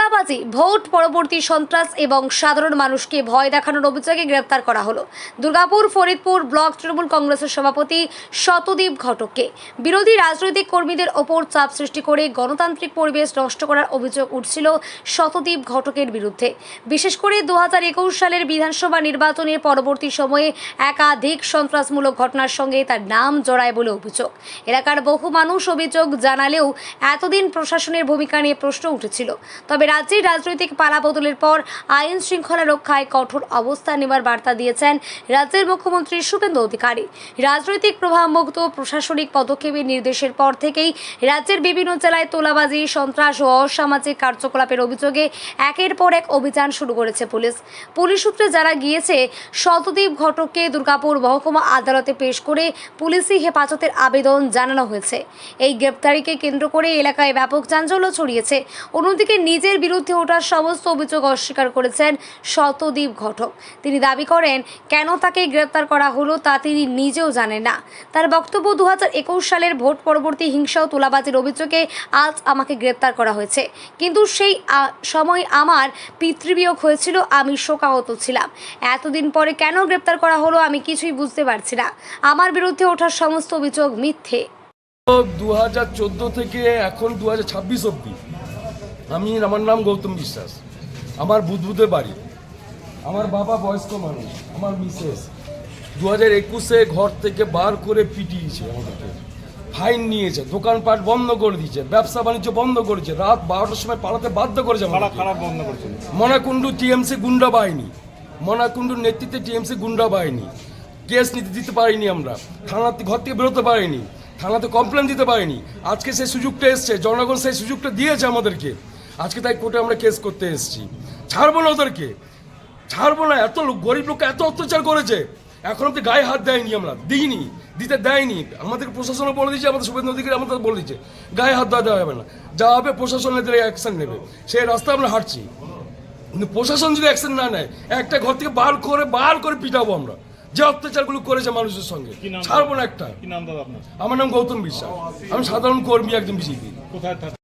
তোলাবাজি, vote পরবর্তী সন্ত্রাস এবং সাধারণ মানুষকে ভয় দেখানোর অভিযোগে গ্রেপ্তার করা হলো দুর্গাপুর ফরিদপুর ব্লক তৃণমূল কংগ্রেসের সভাপতি শতদীপ ঘটককে। বিরোধী রাজনৈতিক কর্মীদের ওপর চাপ সৃষ্টি করে গণতান্ত্রিক পরিবেশ নষ্ট করার অভিযোগ উঠছিল শতদীপ ঘটকের বিরুদ্ধে। বিশেষ করে 2021 সালের বিধানসভা নির্বাচনের পরবর্তী সময়ে একাধিক সন্ত্রাসমূলক ঘটনার সঙ্গে তার নাম জড়ায় বলে অভিযোগ। এলাকার বহু মানুষ অভিযোগ জানালেও এতদিন প্রশাসনের ভূমিকা নিয়ে প্রশ্ন উঠেছিল। তবে রাজ্যের রাজনৈতিক পালাবদলের পর আইন শৃঙ্খলা রক্ষায় কঠোর অবস্থান নেওয়ার বার্তা দিয়েছেন রাজ্যের মুখ্যমন্ত্রী শুভেন্দু অধিকারী। রাজনৈতিক প্রভাবমুক্ত প্রশাসনিক পদক্ষেপের নির্দেশের পর থেকেই রাজ্যের বিভিন্ন জেলায় তোলাবাজি, সন্ত্রাস ও অসামাজিক কার্যকলাপের অভিযোগে একের পর এক অভিযান শুরু করেছে পুলিশ। পুলিশ সূত্রে জানা গিয়েছে, শতদীপ ঘটককে দুর্গাপুর মহকুমা আদালতে পেশ করে পুলিশি হেফাজতের আবেদন জানানো হয়েছে। এই গ্রেপ্তারিকে কেন্দ্র করে এলাকায় ব্যাপক চাঞ্চল্য ছড়িয়েছে। অন্যদিকে নিজের বিরুদ্ধে ওঠা সমস্ত অভিযোগ অস্বীকার করেছেন শতদীপ ঘটক। তিনি দাবি করেন, কেন তাকে গ্রেপ্তার করা হলো তা তিনি নিজেও জানেন না। তার বক্তব্য, 2021 সালের ভোট পরবর্তী হিংসা ও তোলাবাজির অভিযোগে আজ আমাকে গ্রেপ্তার করা হয়েছে, কিন্তু সেই সময় আমার পিতৃবিয়োগ হয়েছিল, আমি শোকাহত ছিলাম। এতদিন পরে কেন গ্রেপ্তার করা হলো আমি কিছুই বুঝতে পারছি না। আমার বিরুদ্ধে ওঠা সমস্ত অভিযোগ মিথ্যে। 2014 থেকে এখন 2026 অবধি আমার নাম গৌতম বিশ্বাস। আমার বুধবুধে বাড়ি, আমার বাবা বয়স্ক মানুষ, আমার মিসেস 2021-এ ঘর থেকে বার করে পিটিয়েছে, আমাদেরকে ফাইন নিয়েছে, দোকানপাট বন্ধ করে দিয়েছে, ব্যবসা বাণিজ্য বন্ধ করেছে, রাত 12টার সময় পালাতে বাধ্য করেছে। মনাকুণ্ডু টিএমসি গুন্ডা বাহিনী, মনাকুণ্ডুর নেতৃত্বে টিএমসি গুন্ডা বাহিনী, কেস নিতে দিতে পারিনি, আমরা থানাতে ঘর থেকে বেরোতে পারিনি, থানাতে কমপ্লেন দিতে পারিনি। আজকে সেই সুযোগটা এসছে, জনগণ সেই সুযোগটা দিয়েছে আমাদেরকে। আজকে তাই কোর্টে আমরা কেস করতে এসেছি। ছাড়বো না ওদেরকে, ছাড়বো না। এত গরিব লোককে এত অত্যাচার করেছে, এখন অব্দি গায়ে হাত দেয়নি, আমরা দিইনি, দিতে দেয়নি। আমাদের প্রশাসনও বলে দিয়েছে, আমাদের শুভেন্দু অধিকারী আমাদের বলে দিচ্ছে গায়ে হাত দেওয়া যাবে না, যা হবে প্রশাসন এদের অ্যাকশন নেবে, সেই রাস্তায় আমরা হাঁটছি। কিন্তু প্রশাসন যদি অ্যাকশন না নেয়, একটা ঘর থেকে বার করে পিটাবো আমরা, যে অত্যাচারগুলো করেছে মানুষের সঙ্গে। ছাড়বো না একটা। কি নাম দাদা আপনার? আমার নাম গৌতম বিশ্বাস, আমি সাধারণ কর্মী, একজন বিজেপি। কোথায় থাকেন?